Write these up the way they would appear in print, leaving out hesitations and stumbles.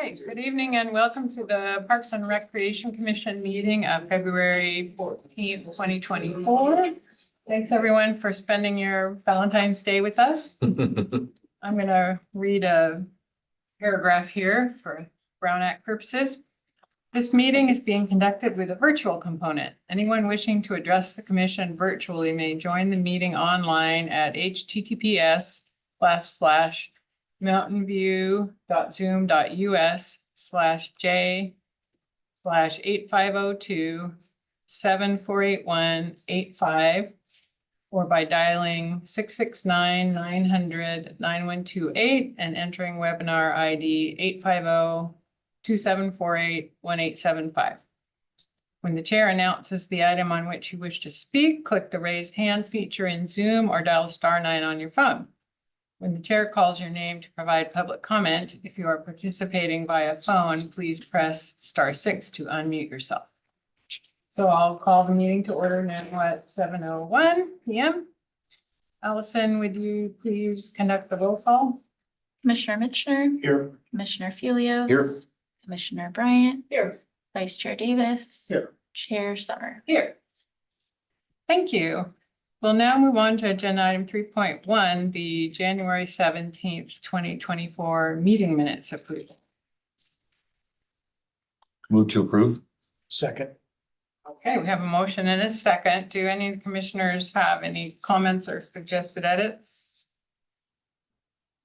Hey, good evening and welcome to the Parks and Recreation Commission meeting of February 14th, 2024. Thanks everyone for spending your Valentine's Day with us. I'm going to read a paragraph here for Brown Act purposes. This meeting is being conducted with a virtual component. Anyone wishing to address the commission virtually may join the meeting online at https://mountainview.zoom.us/J/8502-7481-85 or by dialing 669-900-9128 and entering webinar ID 850-2748-1875. When the chair announces the item on which you wish to speak, click the raised hand feature in Zoom or dial *9 on your phone. When the chair calls your name to provide public comment, if you are participating via phone, please press *6 to unmute yourself. So I'll call the meeting to order now at 7:01 p.m. Allison, would you please conduct the roll call? Commissioner Mitchner. Here. Commissioner Felios. Here. Commissioner Bryant. Here. Vice Chair Davis. Here. Chair Summer. Here. Thank you. We'll now move on to agenda item 3.1, the January 17th, 2024 meeting minutes approval. Move to approve. Second. Okay, we have a motion and a second. Do any commissioners have any comments or suggested edits?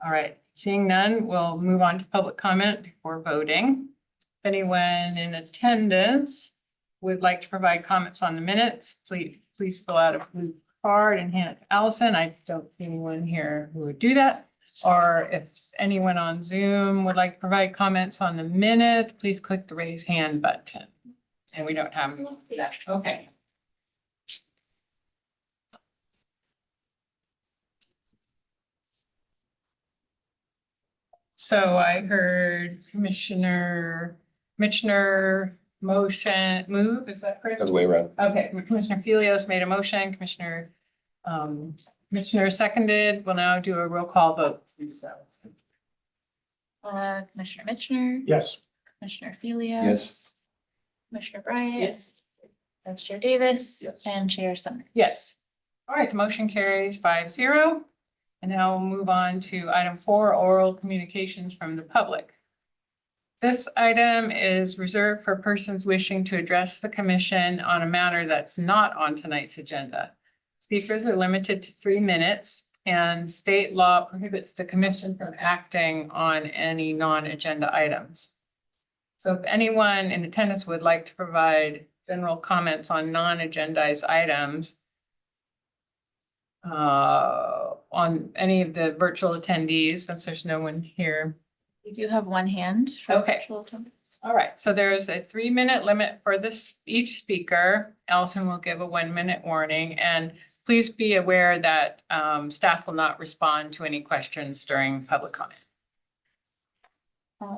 All right, seeing none, we'll move on to public comment before voting. If anyone in attendance would like to provide comments on the minutes, please fill out a blue card and hand it to Allison. I don't see anyone here who would do that. Or if anyone on Zoom would like to provide comments on the minute, please click the raise hand button. And we don't have that. Okay. So I heard Commissioner Mitchner move, is that correct? That's way around. Okay, Commissioner Felios made a motion, Commissioner Mitchner seconded. We'll now do a roll call vote. Commissioner Mitchner. Yes. Commissioner Felios. Yes. Commissioner Bryant. Yes. Vice Chair Davis. Yes. And Chair Summer. Yes. All right, the motion carries 5-0. And now we'll move on to item 4, oral communications from the public. This item is reserved for persons wishing to address the commission on a matter that's not on tonight's agenda. Speakers are limited to 3 minutes, and state law prohibits the commission from acting on any non-agenda items. So if anyone in attendance would like to provide general comments on non-agendized items on any of the virtual attendees, since there's no one here. We do have one hand for Okay. virtual attendance. All right, so there's a 3-minute limit for each speaker. Allison will give a 1-minute warning, and please be aware that staff will not respond to any questions during public comment.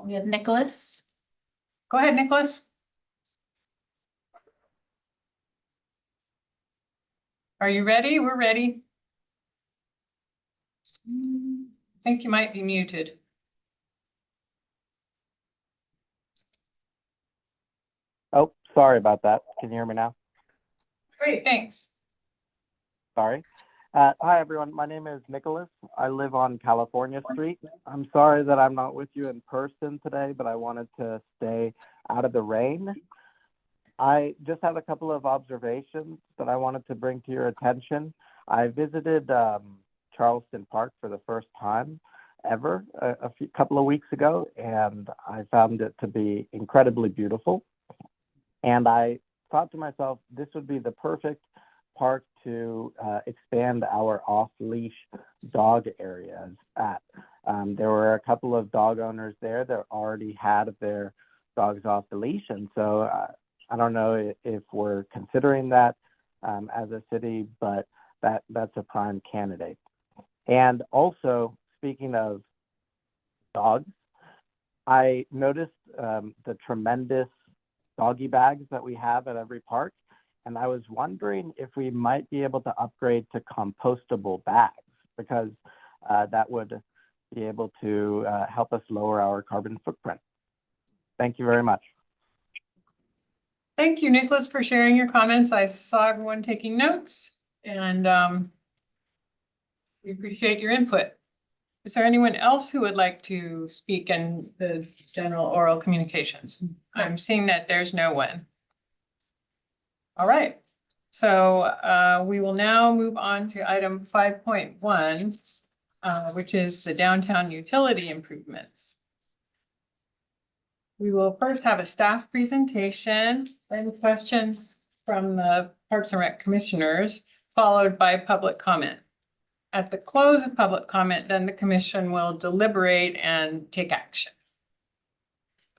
We have Nicholas. Go ahead, Nicholas. Are you ready? We're ready. I think you might be muted. Oh, sorry about that. Can you hear me now? Great, thanks. Sorry. Hi, everyone. My name is Nicholas. I live on California Street. I'm sorry that I'm not with you in person today, but I wanted to stay out of the rain. I just have a couple of observations that I wanted to bring to your attention. I visited Charleston Park for the first time ever a couple of weeks ago, and I found it to be incredibly beautiful. And I thought to myself, this would be the perfect park to expand our off-leash dog areas at. There were a couple of dog owners there that already had their dogs off the leash, and so I don't know if we're considering that as a city, but that's a prime candidate. And also, speaking of dogs, I noticed the tremendous doggy bags that we have at every park. And I was wondering if we might be able to upgrade to compostable bags, because that would be able to help us lower our carbon footprint. Thank you very much. Thank you, Nicholas, for sharing your comments. I saw everyone taking notes and we appreciate your input. Is there anyone else who would like to speak in the general oral communications? I'm seeing that there's no one. All right, so we will now move on to item 5.1, which is the downtown utility improvements. We will first have a staff presentation and questions from the Parks and Rec commissioners, followed by public comment. At the close of public comment, then the commission will deliberate and take action.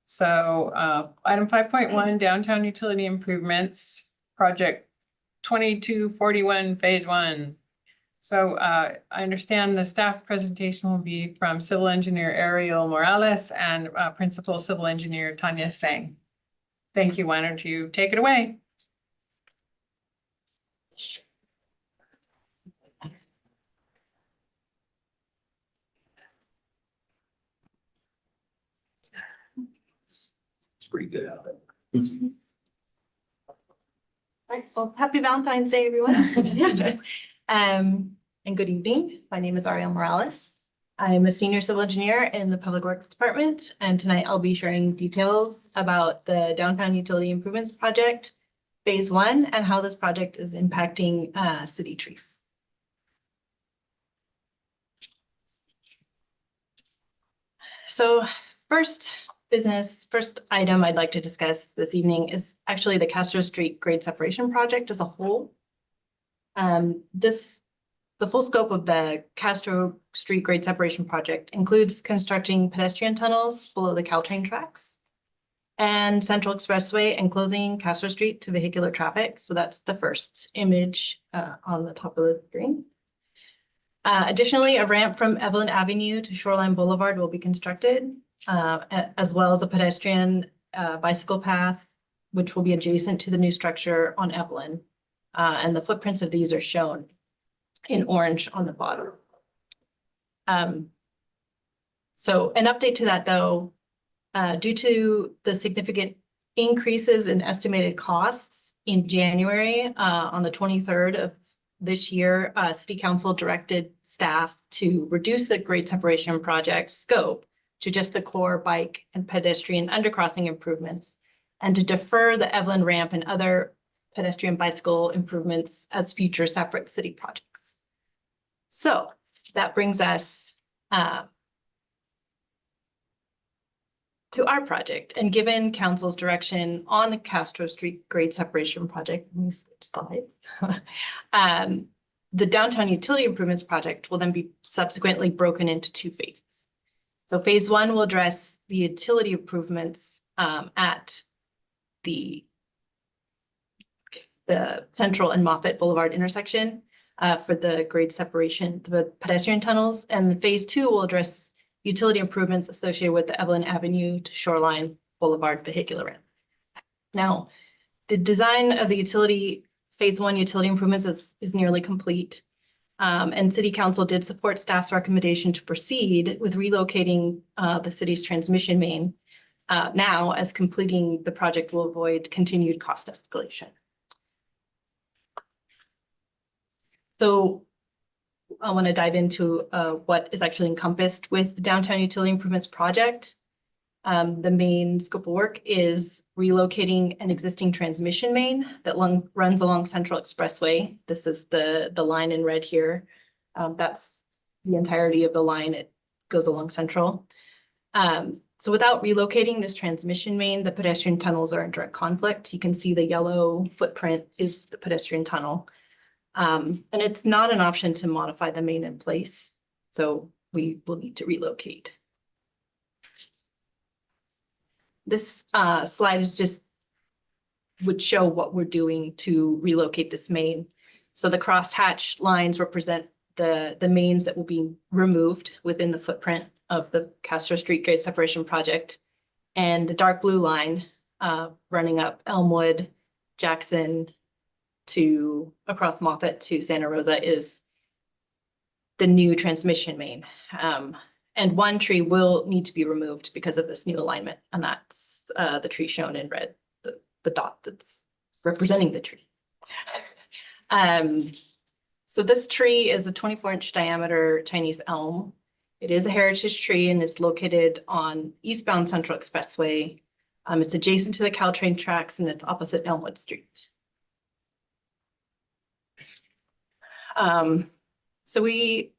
So item 5.1, downtown utility improvements, project 2241, phase 1. So I understand the staff presentation will be from civil engineer Ariel Morales and principal civil engineer Tanya Sang. Thank you. Why don't you take it away? It's pretty good out there. Right, so happy Valentine's Day, everyone. And good evening. My name is Ariel Morales. I'm a senior civil engineer in the Public Works Department, and tonight I'll be sharing details about the Downtown Utility Improvements Project, Phase 1, and how this project is impacting city trees. So first item I'd like to discuss this evening is actually the Castro Street grade separation project as a whole. The full scope of the Castro Street grade separation project includes constructing pedestrian tunnels below the Caltrain tracks and Central Expressway and closing Castro Street to vehicular traffic. So that's the first image on the top of the screen. Additionally, a ramp from Evelyn Avenue to Shoreline Boulevard will be constructed, as well as a pedestrian bicycle path, which will be adjacent to the new structure on Evelyn. And the footprints of these are shown in orange on the bottom. So an update to that though, due to the significant increases in estimated costs in January, on the 23rd of this year, City Council directed staff to reduce the grade separation project scope to just the core bike and pedestrian undercrossing improvements and to defer the Evelyn ramp and other pedestrian bicycle improvements as future separate city projects. So that brings us to our project, and given council's direction on the Castro Street grade separation project, let me switch slides. The downtown utility improvements project will then be subsequently broken into two phases. So phase 1 will address the utility improvements at the Central and Moffett Boulevard intersection for the grade separation, the pedestrian tunnels, and phase 2 will address utility improvements associated with the Evelyn Avenue to Shoreline Boulevard vehicular ramp. Now, the design of the phase 1 utility improvements is nearly complete. And City Council did support staff's recommendation to proceed with relocating the city's transmission main now, as completing the project will avoid continued cost escalation. So I want to dive into what is actually encompassed with the Downtown Utility Improvements Project. The main scope of work is relocating an existing transmission main that runs along Central Expressway. This is the line in red here. That's the entirety of the line. It goes along Central. So without relocating this transmission main, the pedestrian tunnels are in direct conflict. You can see the yellow footprint is the pedestrian tunnel. And it's not an option to modify the main in place. So we will need to relocate. This slide would show what we're doing to relocate this main. So the crosshatch lines represent the mains that will be removed within the footprint of the Castro Street grade separation project. And the dark blue line running up Elmwood, Jackson to across Moffett to Santa Rosa is the new transmission main. And one tree will need to be removed because of this new alignment, and that's the tree shown in red, the dot that's representing the tree. So this tree is a 24-inch diameter Chinese elm. It is a heritage tree and is located on eastbound Central Expressway. It's adjacent to the Caltrain tracks and it's opposite Elmwood Street. So we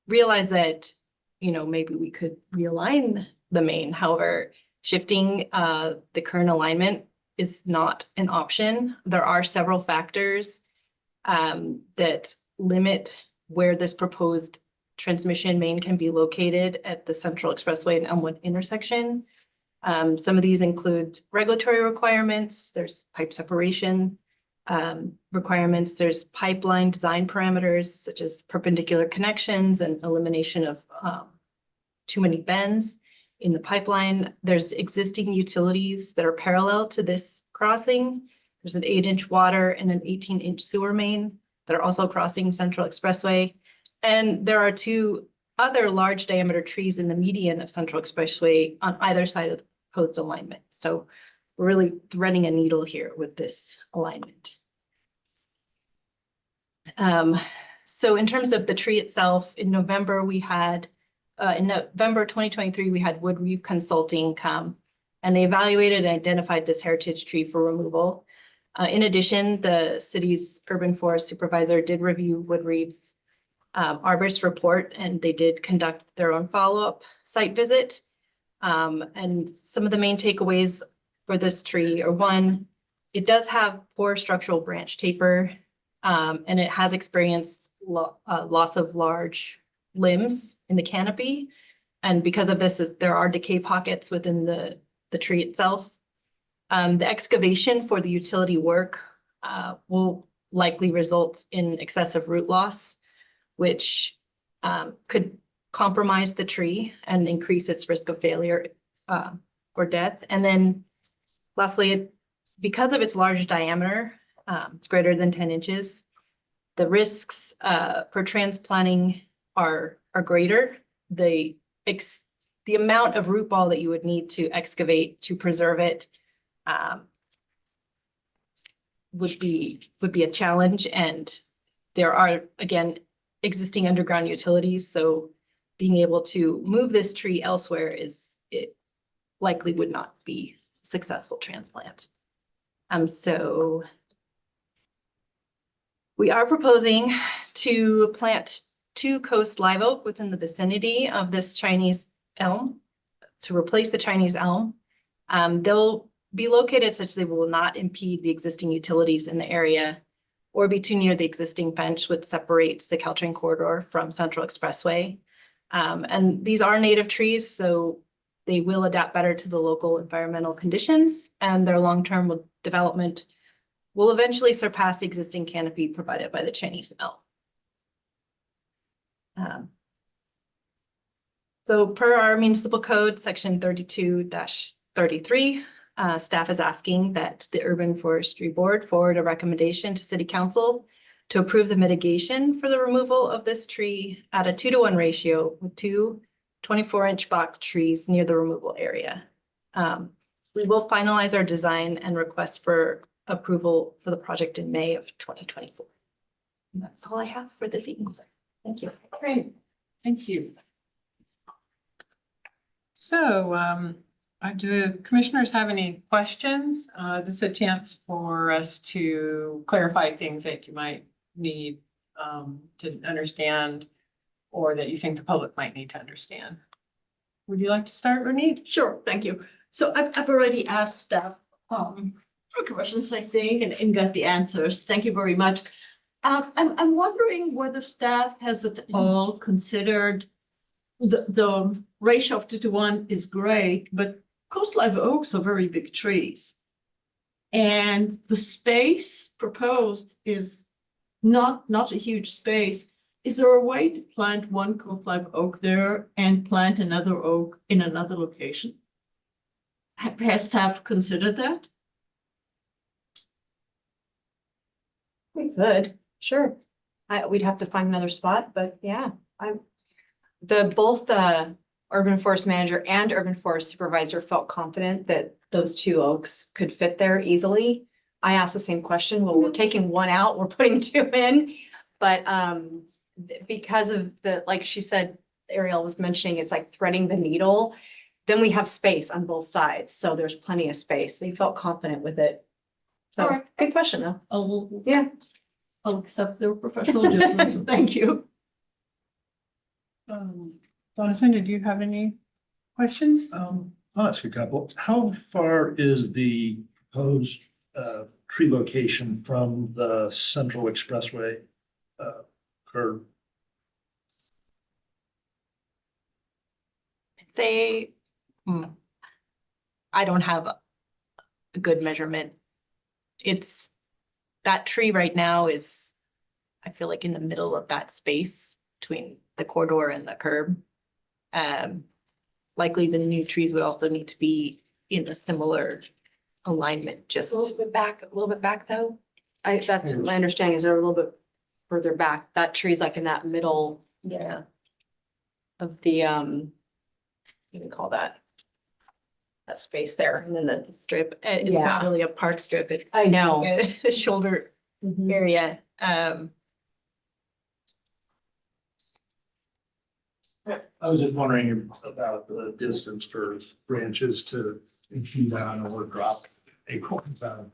realized that, maybe we could realign the main. However, shifting the current alignment is not an option. There are several factors that limit where this proposed transmission main can be located at the Central Expressway and Elmwood intersection. Some of these include regulatory requirements, there's pipe separation requirements, there's pipeline design parameters such as perpendicular connections and elimination of too many bends in the pipeline. There's existing utilities that are parallel to this crossing. There's an 8-inch water and an 18-inch sewer main that are also crossing Central Expressway. And there are 2 other large diameter trees in the median of Central Expressway on either side of the proposed alignment. So we're really threading a needle here with this alignment. So in terms of the tree itself, in November 2023, we had Wood Reeve Consulting come and they evaluated and identified this heritage tree for removal. In addition, the city's urban forest supervisor did review Wood Reeve's arborist report, and they did conduct their own follow-up site visit. And some of the main takeaways for this tree are: 1, it does have poor structural branch taper, and it has experienced loss of large limbs in the canopy. And because of this, there are decay pockets within the tree itself. The excavation for the utility work will likely result in excessive root loss, which could compromise the tree and increase its risk of failure or death. And then lastly, because of its large diameter, it's greater than 10 inches, the risks for transplanting are greater. The amount of root ball that you would need to excavate to preserve it would be a challenge, and there are, again, existing underground utilities, so being able to move this tree elsewhere it likely would not be a successful transplant. So we are proposing to plant 2 coast live oak within the vicinity of this Chinese elm to replace the Chinese elm. They'll be located such they will not impede the existing utilities in the area or be too near the existing fence which separates the Caltrain corridor from Central Expressway. And these are native trees, so they will adapt better to the local environmental conditions, and their long-term development will eventually surpass the existing canopy provided by the Chinese elm. So per our municipal code, section 32-33, staff is asking that the Urban Forestry Board forward a recommendation to City Council to approve the mitigation for the removal of this tree at a 2-to-1 ratio with 2 24-inch box trees near the removal area. We will finalize our design and request for approval for the project in May of 2024. And that's all I have for this evening. Thank you. Great, thank you. So, do the commissioners have any questions? This is a chance for us to clarify things that you might need to understand, or that you think the public might need to understand. Would you like to start, Ronit? Sure, thank you. So I've already asked staff 3 questions, I think, and got the answers. Thank you very much. I'm wondering whether staff has at all considered the ratio of 2-to-1 is great, but coast live oaks are very big trees. And the space proposed is not a huge space. Is there a way to plant one coast live oak there and plant another oak in another location? Has staff considered that? We could, sure. We'd have to find another spot, but yeah, both the urban forest manager and urban forest supervisor felt confident that those two oaks could fit there easily. I asked the same question, well, we're taking one out, we're putting two in, but, because of the, like she said, Ariel was mentioning, it's like threading the needle. Then we have space on both sides, so there's plenty of space. They felt confident with it. So, Alright. good question though. Yeah. I'll accept their professional judgment. Thank you. Jonathan, did you have any questions? I'll ask a couple. How far is the proposed tree location from the Central Expressway curb? I'd say, I don't have a good measurement. It's, that tree right now is, I feel like in the middle of that space between the corridor and the curb. Likely the new trees would also need to be in a similar alignment, A just, little bit back though. That's my understanding, is they're a little bit further back. That tree's like in that middle yeah. of the, what do you call that? That space there, and then the Strip, it's not Yeah. really a park strip, it's I know. a shoulder Mhm. area. I was just wondering about the distance for branches to shoot down or drop acorns down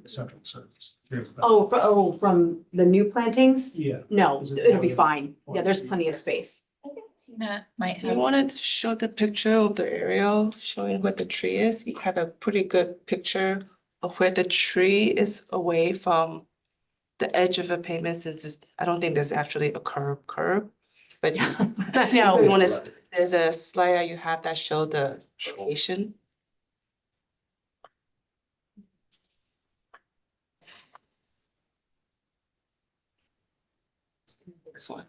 Central Service. From the new plantings? Yeah. No, Is it it'll be more fine. than Yeah, there's plenty of space. I think Tina might You have. wanted to show the picture of the aerial showing what the tree is. You have a pretty good picture of where the tree is away from the edge of a pavement. Since there's, I don't think there's actually a curb, but you, I you know. want to, there's a slide that you have that show the location. This one.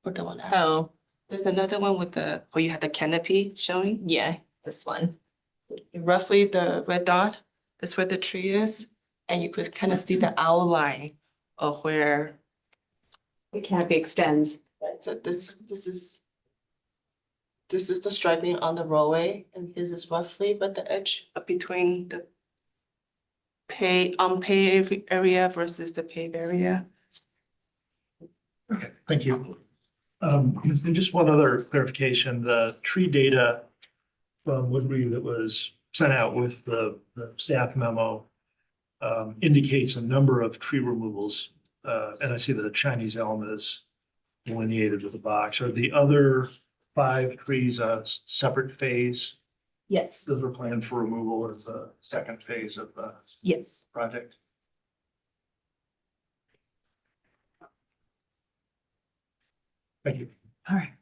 Or the one. after. Oh, There's another one with the, where you have the canopy showing. yeah, this one. Roughly the red dot is where the tree is, and you could kind of see the outline of where, The canopy extends. so this is the striping on the roadway, and his is roughly but the edge up between the unpaved area versus the paved area. Okay, thank you. And just one other clarification, the tree data from Woodbury that was sent out with the staff memo indicates a number of tree removals. And I see that the Chinese elm is delineated with a box. Are the other 5 trees a separate phase? Yes, Those are planned for removal as the second phase of the yes. project? Thank you. All right.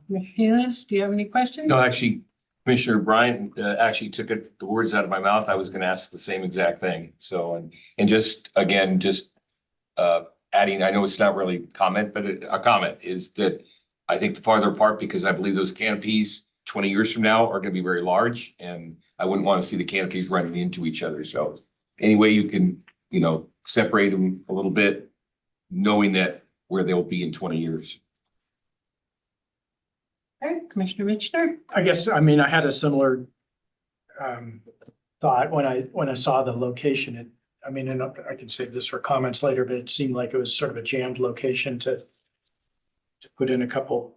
Commissioner Healis, do you have any questions? No, actually, Commissioner Bryant actually took the words out of my mouth. I was going to ask the same exact thing. So, and just, again, just adding, I know it's not really comment, but a comment is that I think the farther apart, because I believe those canopies 20 years from now are going to be very large, and I wouldn't want to see the canopies running into each other. So any way you can, separate them a little bit, knowing that where they'll be in 20 years. All right, Commissioner Mitchner? I guess, I mean, I had a similar thought when I saw the location. And I can save this for comments later, but it seemed like it was sort of a jammed location to put in a couple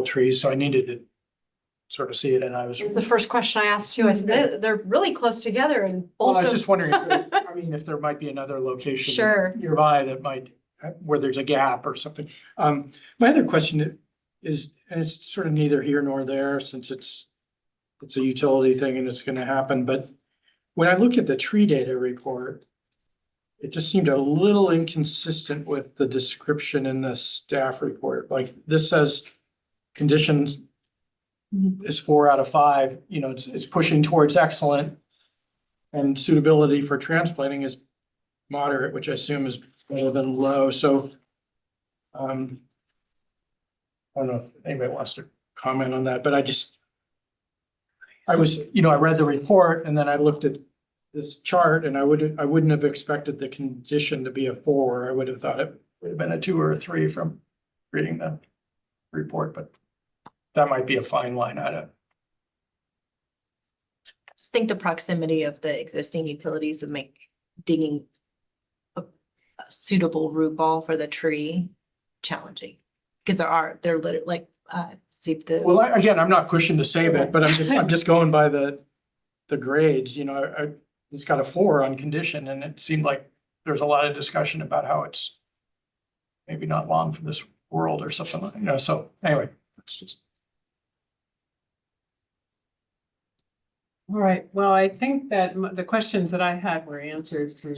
trees. So I needed to sort of see it, and I was. It was the first question I asked too. I said, they're really close together and Well, both I was of just wondering, if there might be another location. Sure. Nearby that might, where there's a gap or something. My other question is, and it's sort of neither here nor there, since it's a utility thing and it's gonna happen, but when I look at the tree data report, it just seemed a little inconsistent with the description in the staff report. Like, this says conditions is 4 out of 5, it's pushing towards excellent. And suitability for transplanting is moderate, which I assume is better than low, so. I don't know if anybody wants to comment on that, but I read the report and then I looked at this chart, and I wouldn't have expected the condition to be a 4. I would have thought it would have been a 2 or a 3 from reading the report, but that might be a fine line item. I just think the proximity of the existing utilities would make digging a suitable root ball for the tree challenging. Because they're literally like, see if the. Well, again, I'm not pushing to save it, but I'm just going by the grades, you know, it's got a 4 on condition, and it seemed like there's a lot of discussion about how it's maybe not long for this world or something, you know, so anyway, it's just. All right, well, I think that the questions that I had were answered through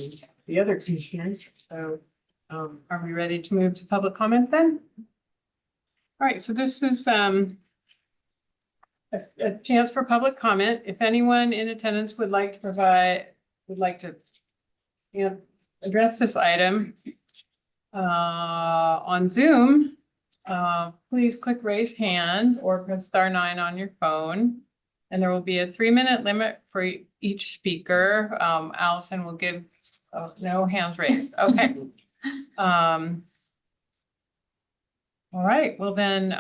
the other commissioners, so are we ready to move to public comment then? All right, so this is a chance for public comment. If anyone in attendance would like to address this item on Zoom, please click raise hand or press *9 on your phone. And there will be a 3-minute limit for each speaker. Allison will give, no hands raised. Okay. All right, well then,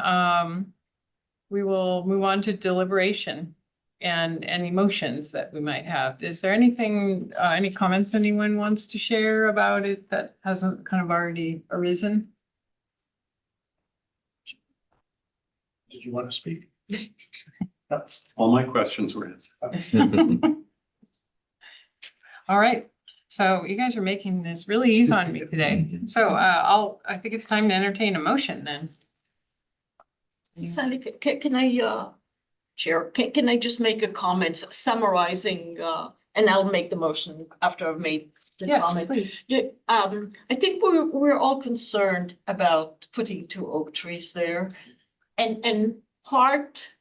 we will move on to deliberation and any motions that we might have. Is there anything, any comments anyone wants to share about it that hasn't kind of already arisen? Did you want to speak? All my questions were answered. All right, so you guys are making this really easy on me today. So I think it's time to entertain a motion then. Sally, can I, Chair, can I just make a comment summarizing, and I'll make the motion after I've made the Yes, comment. please. I think we're all concerned about putting 2 oak trees there. And part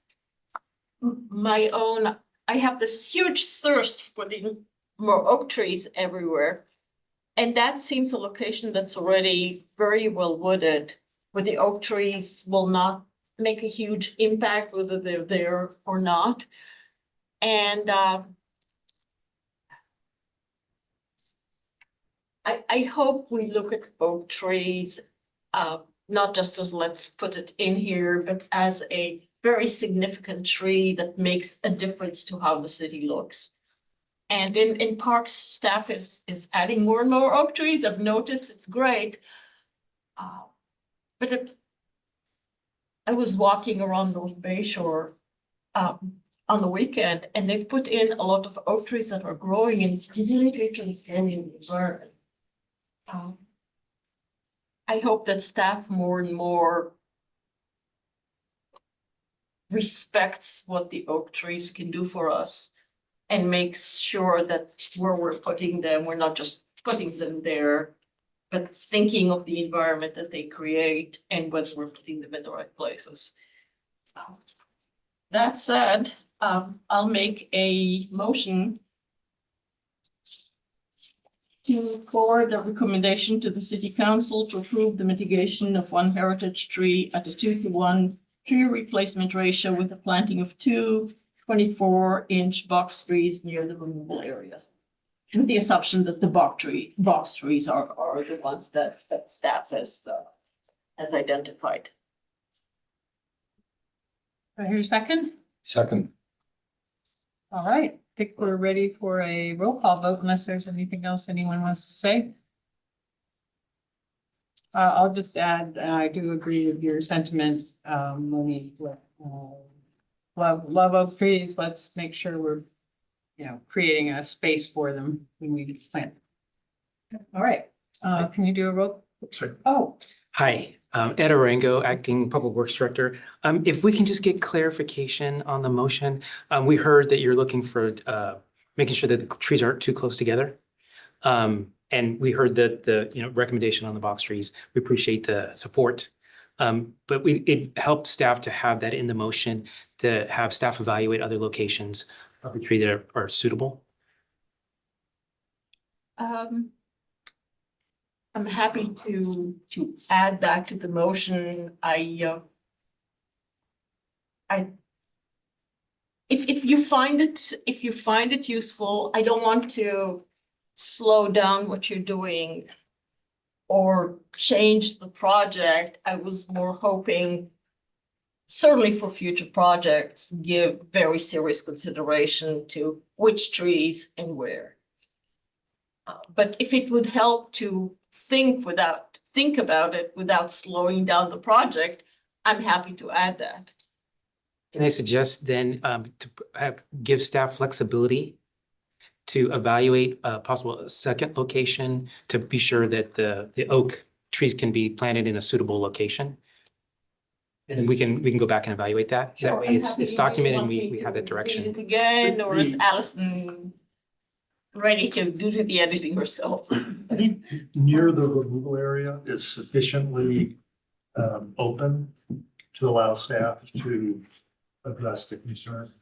my own, I have this huge thirst for putting more oak trees everywhere. And that seems a location that's already very well wooded, where the oak trees will not make a huge impact whether they're there or not. And I hope we look at oak trees, not just as let's put it in here, but as a very significant tree that makes a difference to how the city looks. And in parks, staff is adding more and more oak trees. I've noticed it's great. But I was walking around North Bay Shore on the weekend, and they've put in a lot of oak trees that are growing and really transforming the environment. I hope that staff more and more respects what the oak trees can do for us and makes sure that where we're putting them, we're not just putting them there, but thinking of the environment that they create and whether we're putting them in the right places. That said, I'll make a motion to forward the recommendation to the city council to approve the mitigation of 1 heritage tree at a 2-to-1 tree replacement ratio with the planting of 2 24-inch box trees near the removal areas. With the assumption that the box trees are the ones that staff has identified. Do I hear a second? Second. All right, I think we're ready for a roll call vote unless there's anything else anyone wants to say. I'll just add, I do agree with your sentiment, Monique, love oak trees. Let's make sure we're, creating a space for them when we plant. All right, can you do a roll? Sorry. Oh, Hi, Ed Arango, Acting Public Works Director. If we can just get clarification on the motion, we heard that you're looking for making sure that the trees aren't too close together. And we heard that the recommendation on the box trees. We appreciate the support. But it helped staff to have that in the motion, to have staff evaluate other locations of the tree that are suitable. I'm happy to add that to the motion. If you find it useful, I don't want to slow down what you're doing or change the project. I was more hoping, certainly for future projects, give very serious consideration to which trees and where. But if it would help to think about it without slowing down the project, I'm happy to add that. Can I suggest then to give staff flexibility to evaluate a possible second location to be sure that the oak trees can be planted in a suitable location? And then we can go back and evaluate that. That way it's documented and we have that direction. Read it again, or is Allison ready to do the editing herself? I think near the removal area is sufficiently open to allow staff to address the concern.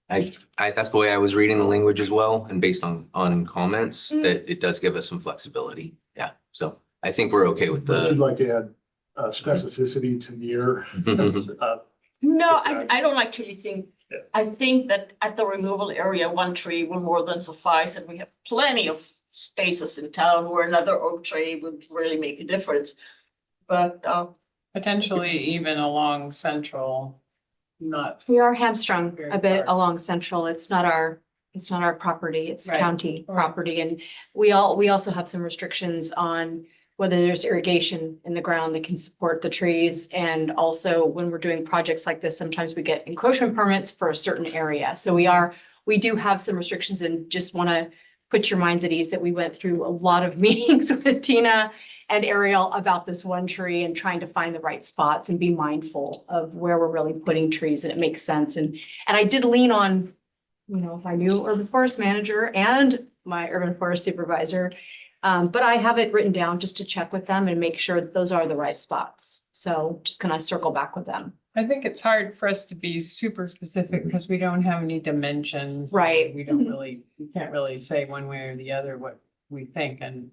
That's the way I was reading the language as well, and based on comments, that it does give us some flexibility. Yeah, so I think we're okay with Would you the. like to add specificity to near? No, I don't actually think, Yeah. I think that at the removal area, one tree will more than suffice, and we have plenty of spaces in town where another oak tree would really make a difference. But Potentially even along Central, not. We are hamstrung Very a bit far. along Central. It's not our property, it's Right. county Right. property. And we also have some restrictions on whether there's irrigation in the ground that can support the trees. And also when we're doing projects like this, sometimes we get encroachment permits for a certain area. So we do have some restrictions, and just want to put your minds at ease that we went through a lot of meetings with Tina and Ariel about this one tree and trying to find the right spots and be mindful of where we're really putting trees, and it makes sense. And I did lean on, my new urban forest manager and my urban forest supervisor. But I have it written down just to check with them and make sure that those are the right spots. So just gonna circle back with them. I think it's hard for us to be super specific because we don't have any dimensions. Right. We can't really say one way or the other what we think, and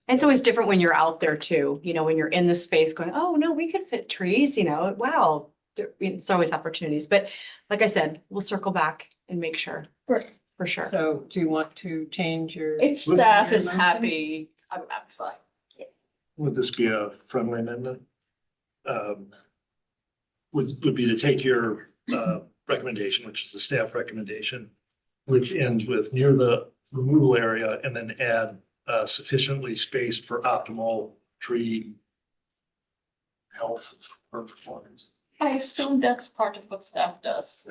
It's always different when you're out there too, when you're in the space going, oh, no, we could fit trees, wow. It's always opportunities, but like I said, we'll circle back and make sure. For sure. So do you want to change your? if staff your is motion? happy, I'm fine. Would this be a friendly amendment? Would be to take your recommendation, which is the staff recommendation, which ends with near the removal area, and then add sufficiently spaced for optimal tree health or performance. I assume that's part of what staff does.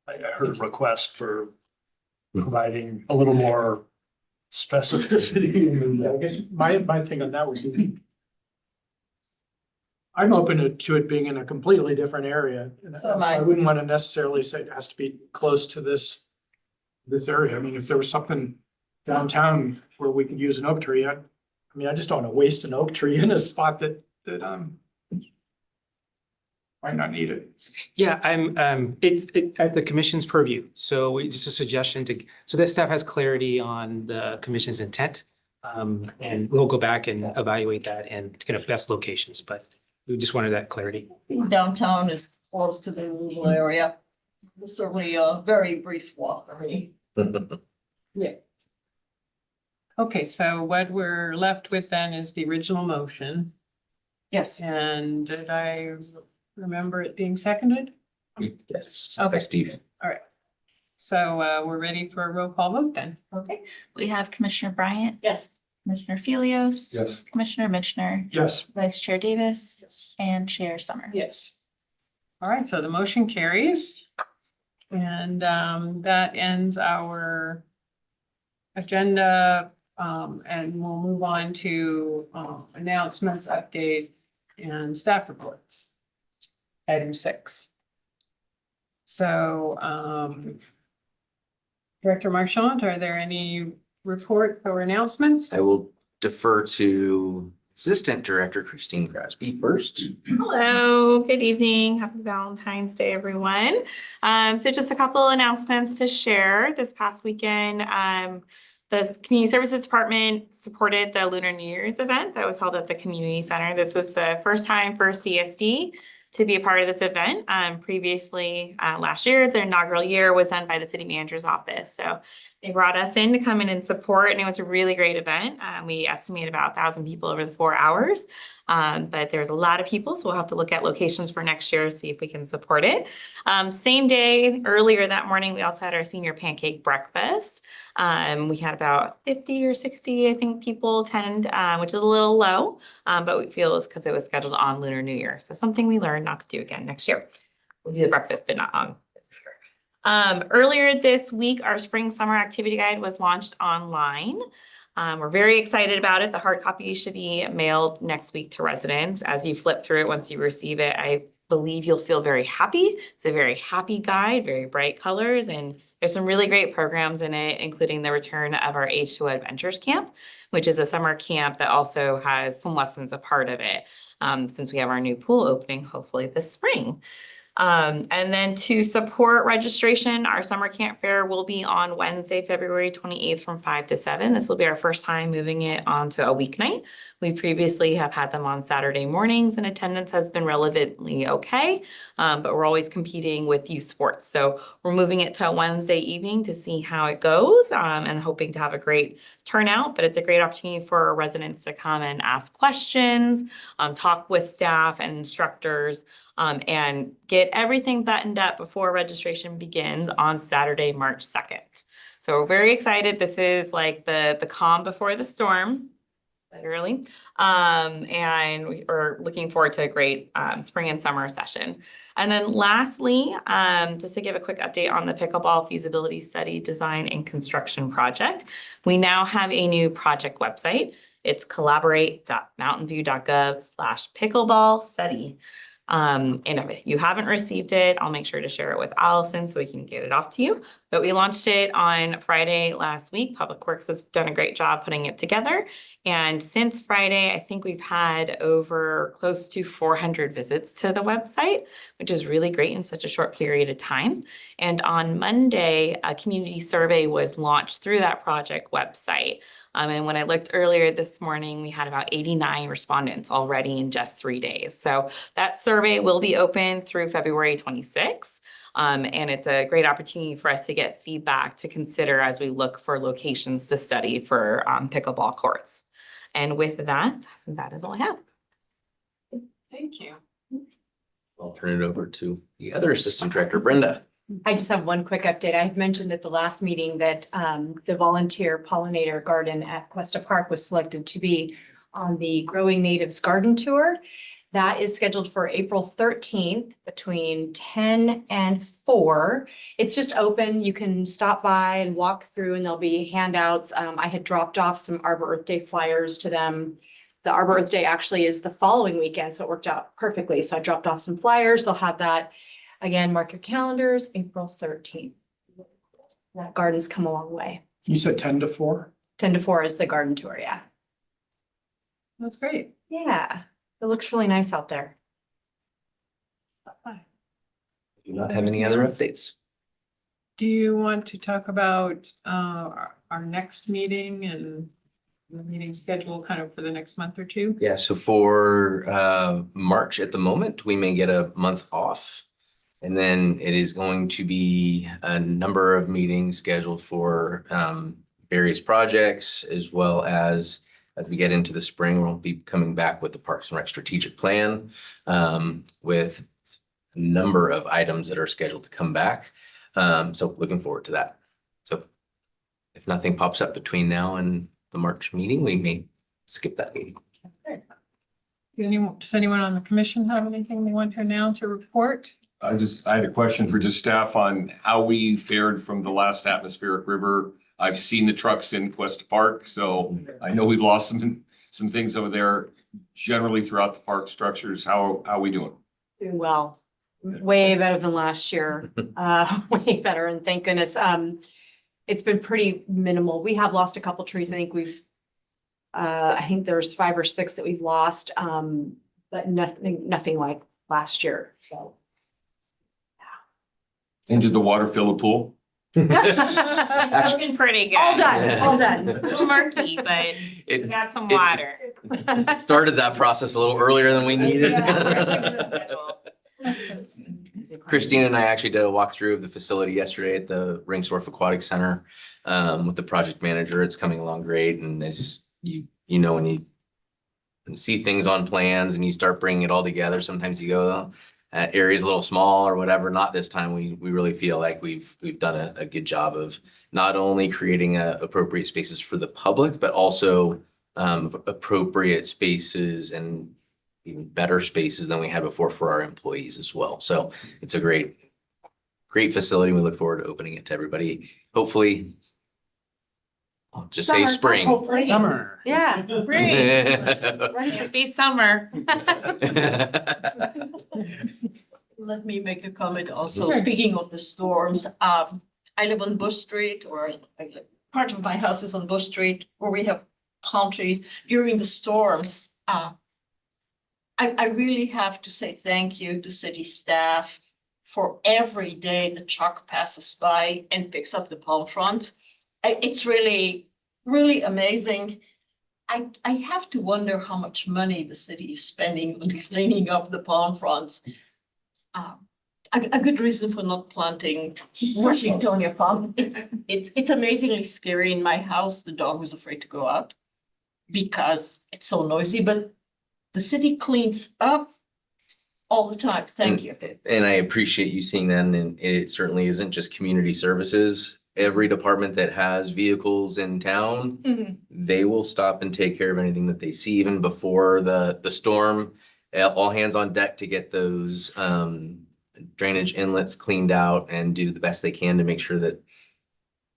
I heard a request for providing a little more specificity. Yeah, I guess my thing on that would be, I'm open to it being in a completely different area. And So am I. I wouldn't want to necessarily say it has to be close to this area. I mean, if there was something downtown where we could use an oak tree, I just don't want to waste an oak tree in a spot that might not need it. Yeah, it's at the commission's purview. So it's just a suggestion so that staff has clarity on the commission's intent. And we'll go back and evaluate that and kind of best locations, but we just wanted that clarity. Downtown is close to the removal area. Certainly a very brief walk for me. Okay, so what we're left with then is the original motion. Yes. And did I remember it being seconded? Yes. Okay. By Steve. All right. So we're ready for a roll call vote then. Okay, we have Commissioner Bryant, Yes. Commissioner Felios. Yes. Commissioner Mitchner, Yes. Vice Chair Davis, and Chair Summer. Yes. All right, so the motion carries. And that ends our agenda. And we'll move on to announcements, updates, and staff reports. Item 6. So Director Marchand, are there any reports or announcements? I will defer to Assistant Director Christine Crosby first. Hello, good evening. Happy Valentine's Day, everyone. So just a couple announcements to share. This past weekend, the Community Services Department supported the Lunar New Year's event that was held at the community center. This was the first time for CSD to be a part of this event. Previously, last year, the inaugural year was done by the city manager's office. So they brought us in to come in and support, and it was a really great event. We estimated about 1,000 people over the 4 hours. But there's a lot of people, so we'll have to look at locations for next year, see if we can support it. Same day, earlier that morning, we also had our senior pancake breakfast. We had about 50 or 60, I think, people attend, which is a little low, but we feel it's because it was scheduled on Lunar New Year. So something we learned not to do again next year. We'll do the breakfast, but not on. Earlier this week, our spring summer activity guide was launched online. We're very excited about it. The hard copy should be mailed next week to residents. As you flip through it, once you receive it, I believe you'll feel very happy. It's a very happy guide, very bright colors, and there's some really great programs in it, including the return of our H2O Adventures Camp, which is a summer camp that also has swim lessons a part of it, since we have our new pool opening hopefully this spring. And then to support registration, our summer camp fair will be on Wednesday, February 28th from 5 to 7. This will be our first time moving it onto a weeknight. We previously have had them on Saturday mornings, and attendance has been relevantly okay, but we're always competing with youth sports. So we're moving it to a Wednesday evening to see how it goes, and hoping to have a great turnout. But it's a great opportunity for our residents to come and ask questions, talk with staff and instructors, and get everything buttoned up before registration begins on Saturday, March 2nd. So we're very excited. This is like the calm before the storm, literally. And we are looking forward to a great spring and summer session. And then lastly, just to give a quick update on the pickleball feasibility study design and construction project, we now have a new project website. It's collaborate.mountainview.gov/pickleball study. And if you haven't received it, I'll make sure to share it with Allison so we can get it off to you. But we launched it on Friday last week. Public Works has done a great job putting it together. And since Friday, I think we've had over close to 400 visits to the website, which is really great in such a short period of time. And on Monday, a community survey was launched through that project website. And when I looked earlier this morning, we had about 89 respondents already in just 3 days. So that survey will be open through February 26th. And it's a great opportunity for us to get feedback to consider as we look for locations to study for pickleball courts. And with that, that is all I have. Thank you. I'll turn it over to the other assistant director, Brenda. I just have one quick update. I had mentioned at the last meeting that the volunteer pollinator garden at Cuesta Park was selected to be on the Growing Natives Garden Tour. That is scheduled for April 13th between 10 and 4. It's just open. You can stop by and walk through, and there'll be handouts. I had dropped off some Arbor Earth Day flyers to them. The Arbor Earth Day actually is the following weekend, so it worked out perfectly. So I dropped off some flyers. They'll have that. Again, mark your calendars, April 13th. That garden's come a long way. You said 10 to 4? 10 to 4 is the garden tour, yeah. That's great. Yeah, it looks really nice out there. Do not have any other updates. Do you want to talk about our next meeting and the meeting schedule kind of for the next month or two? Yeah, so for March at the moment, we may get a month off. And then it is going to be a number of meetings scheduled for various projects, as well as we get into the spring, we'll be coming back with the Parks and Rec strategic plan with a number of items that are scheduled to come back. So looking forward to that. So if nothing pops up between now and the March meeting, we may skip that meeting. Does anyone on the commission have anything they want to announce or report? I had a question for just staff on how we fared from the last atmospheric river. I've seen the trucks in Cuesta Park, so I know we've lost some things over there. Generally throughout the park structures, how are we doing? Doing well, way better than last year, way better, and thank goodness. It's been pretty minimal. We have lost a couple trees. I think there's 5 or 6 that we've lost, but nothing like last year, so. And did the water fill the pool? Looking pretty good. All done, all done. A little murky, but we got some water. Started that process a little earlier than we needed. Yeah, we're keeping the schedule. Christine and I actually did a walkthrough of the facility yesterday at the Ringsdorf Aquatic Center with the project manager. It's coming along great. And as you know, when you see things on plans and you start bringing it all together, sometimes you go, area's a little small or whatever. Not this time. We really feel like we've done a good job of not only creating appropriate spaces for the public, but also appropriate spaces and even better spaces than we had before for our employees as well. So it's a great facility. We look forward to opening it to everybody. Hopefully, I'll just say spring. Summer. Yeah, great. Be summer. Let me make a comment also. Sure. Speaking of the storms, I live on Bush Street, or part of my house is on Bush Street, where we have palm trees. During the storms, I really have to say thank you to city staff for every day the truck passes by and picks up the palm fronds. It's really, really amazing. I have to wonder how much money the city is spending on cleaning up the palm fronds. A good reason for not planting Washingtonia palm. It's amazingly scary in my house. The dog was afraid to go out because it's so noisy, but the city cleans up all the time. Thank you. And I appreciate you seeing that. And it certainly isn't just community services. Every department that has vehicles in town, they will stop and take care of anything that they see, even before the storm. All hands on deck to get those drainage inlets cleaned out and do the best they can to make sure that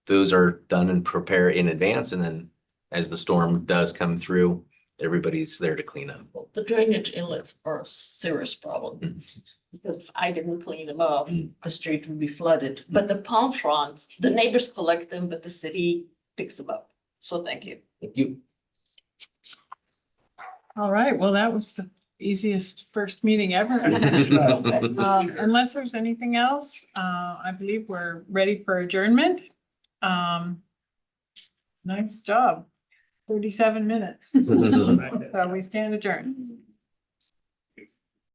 those are done and prepare in advance. And then as the storm does come through, everybody's there to clean up. Well, the drainage inlets are a serious problem. Because if I didn't clean them up, the street would be flooded. But the palm fronds, the neighbors collect them, but the city picks them up. So thank you. Thank you. All right, well, that was the easiest first meeting ever. Unless there's anything else, I believe we're ready for adjournment. Nice job. 37 minutes. So we stand adjourned.